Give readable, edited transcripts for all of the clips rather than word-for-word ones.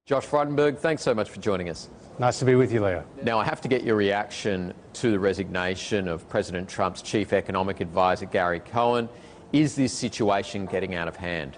Josh Frydenberg, thanks so much for joining us. Nice to be with you, Leo. Now, I have to get your reaction to the resignation of President Trump's chief economic advisor, Gary Cohen. Is this situation getting out of hand?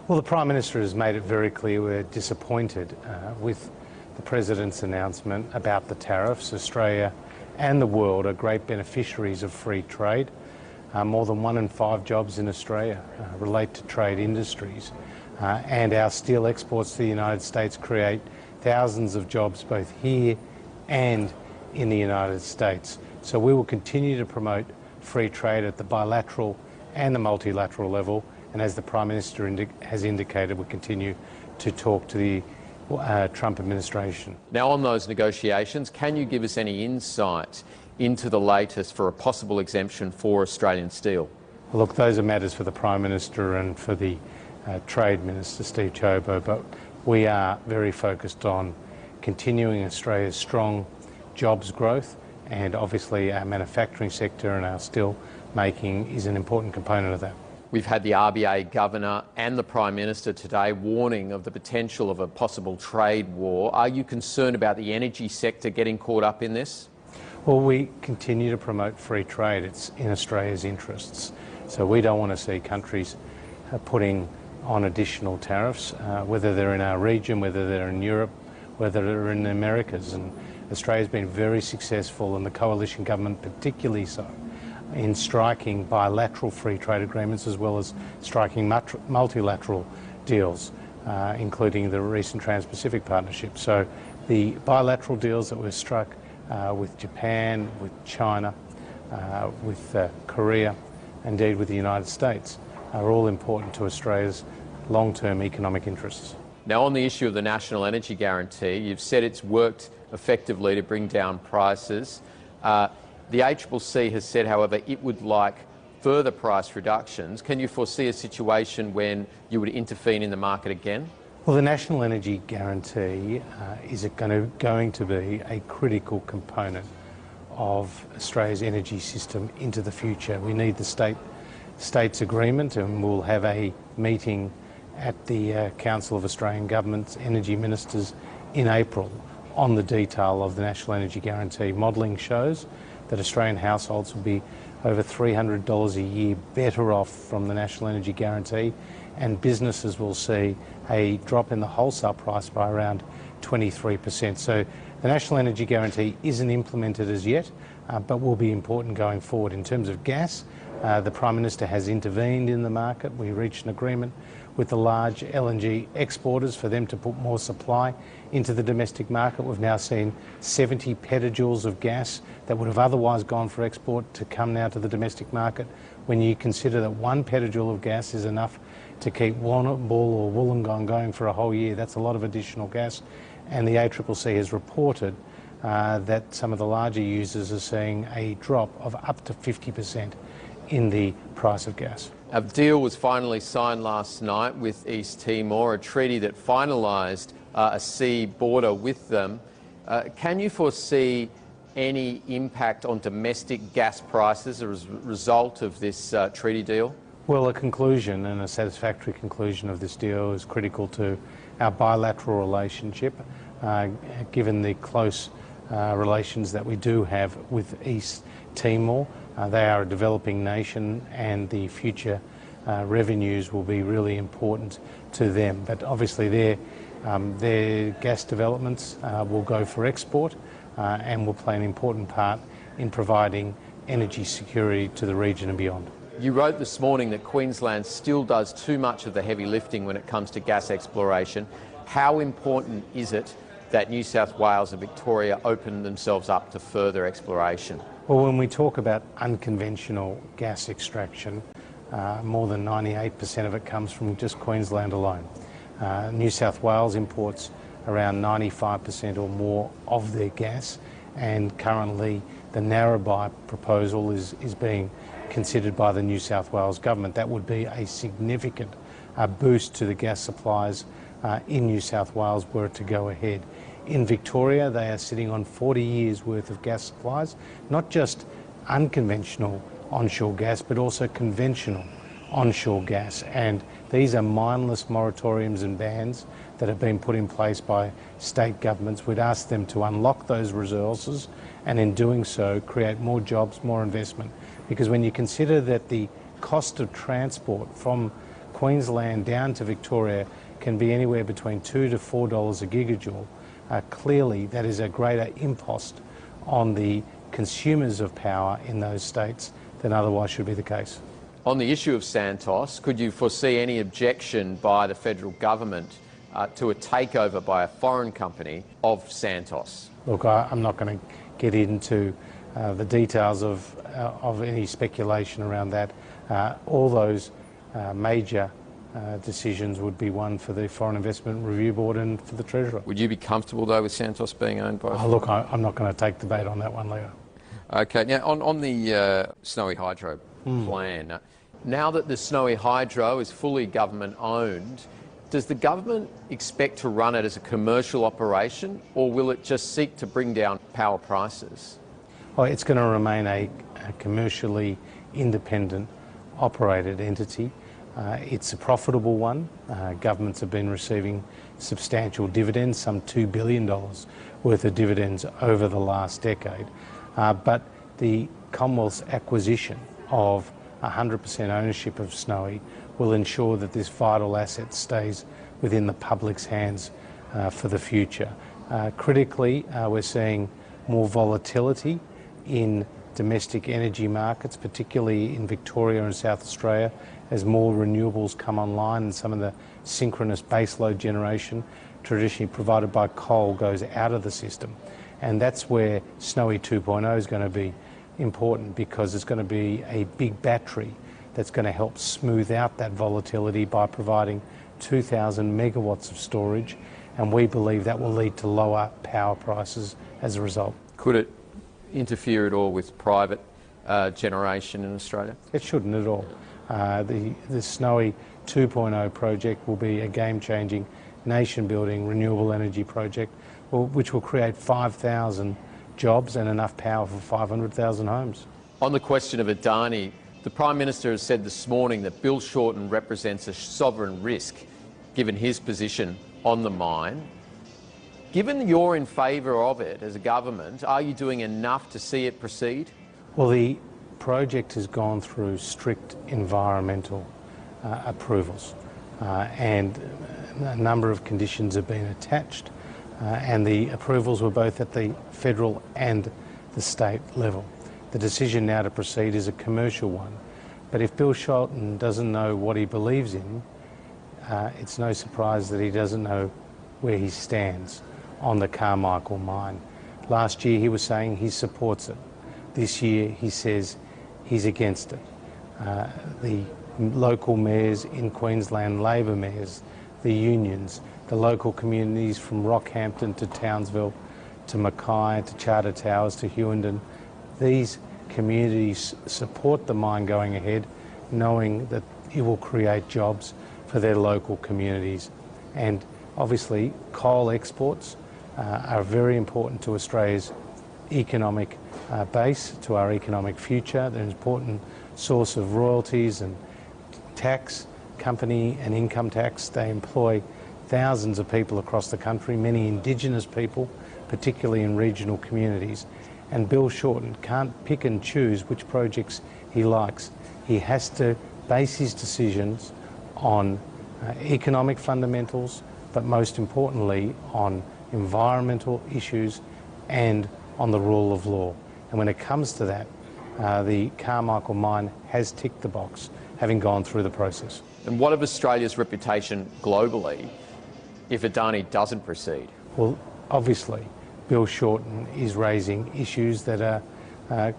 Well, the Prime Minister has made it very clear we're disappointed with the President's announcement about the tariffs. Australia and the world are great beneficiaries of free trade. More than 1 in 5 jobs in Australia relate to trade industries. And our steel exports to the United States create thousands of jobs both here and in the United States. So we will continue to promote free trade at the bilateral and the multilateral level. And as the Prime Minister has indicated, we'll continue to talk to the Trump administration. Now, on those negotiations, can you give us any insight into the latest for a possible exemption for Australian steel? Look, those are matters for the Prime Minister and for the Trade Minister, Steve Ciobo, but we are very focused on continuing Australia's strong jobs growth, and obviously our manufacturing sector and our steel making is an important component of that. We've had the RBA Governor and the Prime Minister today warning of the potential of a possible trade war. Are you concerned about the energy sector getting caught up in this? Well, we continue to promote free trade. It's in Australia's interests. So we don't want to see countries putting on additional tariffs, whether they're in our region, whether they're in Europe, whether they're in the Americas. And Australia's been very successful, and the coalition government particularly so, in striking bilateral free trade agreements as well as striking multilateral deals, including the recent Trans-Pacific Partnership. So the bilateral deals that were struck with Japan, with China, with Korea, indeed with the United States, are all important to Australia's long-term economic interests. Now, on the issue of the National Energy Guarantee, you've said it's worked effectively to bring down prices. The ACCC has said, however, it would like further price reductions. Can you foresee a situation when you would intervene in the market again? Well, the National Energy Guarantee is going to be a critical component of Australia's energy system into the future. We need the states agreement, and we'll have a meeting at the Council of Australian Governments Energy Ministers in April on the detail of the National Energy Guarantee. Modelling shows that Australian households will be over $300 a year better off from the National Energy Guarantee, and businesses will see a drop in the wholesale price by around 23%. So the National Energy Guarantee isn't implemented as yet, but will be important going forward. In terms of gas, the Prime Minister has intervened in the market. We reached an agreement with the large LNG exporters for them to put more supply into the domestic market. We've now seen 70 petajoules of gas that would have otherwise gone for export to come now to the domestic market. When you consider that 1 petajoule of gas is enough to keep Walnut Bull or Wollongong going for a whole year, that's a lot of additional gas. And the ACCC has reported that some of the larger users are seeing a drop of up to 50% in the price of gas. A deal was finally signed last night with East Timor, a treaty that finalised a sea border with them. Can you foresee any impact on domestic gas prices as a result of this treaty deal? Well, a conclusion, and a satisfactory conclusion of this deal, is critical to our bilateral relationship, given the close relations that we do have with East Timor. They are a developing nation, and the future revenues will be really important to them. But obviously their gas developments will go for export and will play an important part in providing energy security to the region and beyond. You wrote this morning that Queensland still does too much of the heavy lifting when it comes to gas exploration. How important is it that New South Wales and Victoria open themselves up to further exploration? Well, when we talk about unconventional gas extraction, more than 98% of it comes from just Queensland alone. New South Wales imports around 95% or more of their gas, and currently the Narrabri proposal is being considered by the New South Wales government. That would be a significant boost to the gas supplies in New South Wales were it to go ahead. In Victoria, they are sitting on 40 years worth of gas supplies, not just unconventional onshore gas, but also conventional onshore gas. And These are mindless moratoriums and bans that have been put in place by state governments. We'd ask them to unlock those resources and in doing so create more jobs, more investment. Because when you consider that the cost of transport from Queensland down to Victoria can be anywhere between $2 to $4 a gigajoule, clearly that is a greater impost on the consumers of power in those states than otherwise should be the case. On the issue of Santos, could you foresee any objection by the federal government to a takeover by a foreign company of Santos? Look, I'm not going to get into the details of any speculation around that. All those major decisions would be one for the Foreign Investment Review Board and for the Treasurer. Would you be comfortable, though, with Santos being owned by a foreign? Look, I'm not going to take debate on that one, Leo. Okay, now on the Snowy Hydro plan, now that the Snowy Hydro is fully government owned, does the government expect to run it as a commercial operation, or will it just seek to bring down power prices? Oh, it's going to remain a commercially independent operated entity. It's a profitable one. Governments have been receiving substantial dividends, some $2 billion worth of dividends over the last decade. But the Commonwealth's acquisition of 100% ownership of Snowy will ensure that this vital asset stays within the public's hands for the future. Critically, we're seeing more volatility in domestic energy markets, particularly in Victoria and South Australia, as more renewables come online and some of the synchronous baseload generation traditionally provided by coal goes out of the system. And that's where Snowy 2.0 is going to be important, because it's going to be a big battery that's going to help smooth out that volatility by providing 2,000 megawatts of storage, and we believe that will lead to lower power prices as a result. Could it interfere at all with private generation in Australia? It shouldn't at all. The Snowy 2.0 project will be a game-changing, nation-building renewable energy project which will create 5,000 jobs and enough power for 500,000 homes. On the question of Adani, the Prime Minister has said this morning that Bill Shorten represents a sovereign risk, given his position on the mine. Given you're in favour of it as a government, are you doing enough to see it proceed? Well, the project has gone through strict environmental approvals and a number of conditions have been attached, and the approvals were both at the federal and the state level. The decision now to proceed is a commercial one, but if Bill Shorten doesn't know what he believes in, it's no surprise that he doesn't know where he stands on the Carmichael mine. Last year he was saying he supports it. This year he says he's against it. The local mayors in Queensland, Labor mayors, the unions, the local communities from Rockhampton to Townsville to Mackay to Charter Towers to Hewenden, these communities support the mine going ahead, knowing that it will create jobs for their local communities. And obviously coal exports are very important to Australia's economic base, to our economic future. They're an important source of royalties and tax, company and income tax. They employ thousands of people across the country, many Indigenous people, particularly in regional communities. And Bill Shorten can't pick and choose which projects he likes. He has to base his decisions on economic fundamentals, but most importantly on environmental issues and on the rule of law. And when it comes to that, the Carmichael mine has ticked the box, having gone through the process. And what of Australia's reputation globally if Adani doesn't proceed? Well, obviously, Bill Shorten is raising issues that are,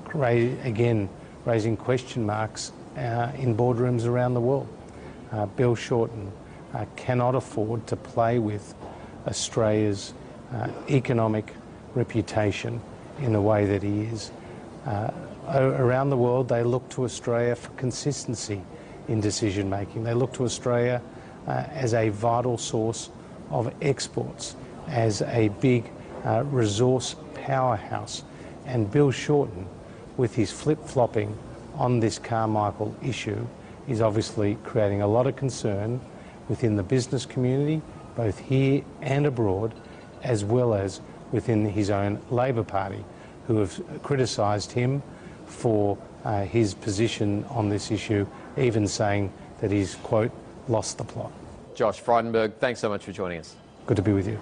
again, raising question marks in boardrooms around the world. Bill Shorten cannot afford to play with Australia's economic reputation in the way that he is. Around the world, they look to Australia for consistency in decision making. They look to Australia as a vital source of exports, as a big resource powerhouse. And Bill Shorten, with his flip-flopping on this Carmichael issue, is obviously creating a lot of concern within the business community, both here and abroad, as well as within his own Labor Party, who have criticised him for his position on this issue, even saying that he's, quote, lost the plot. Josh Frydenberg, thanks so much for joining us. Good to be with you.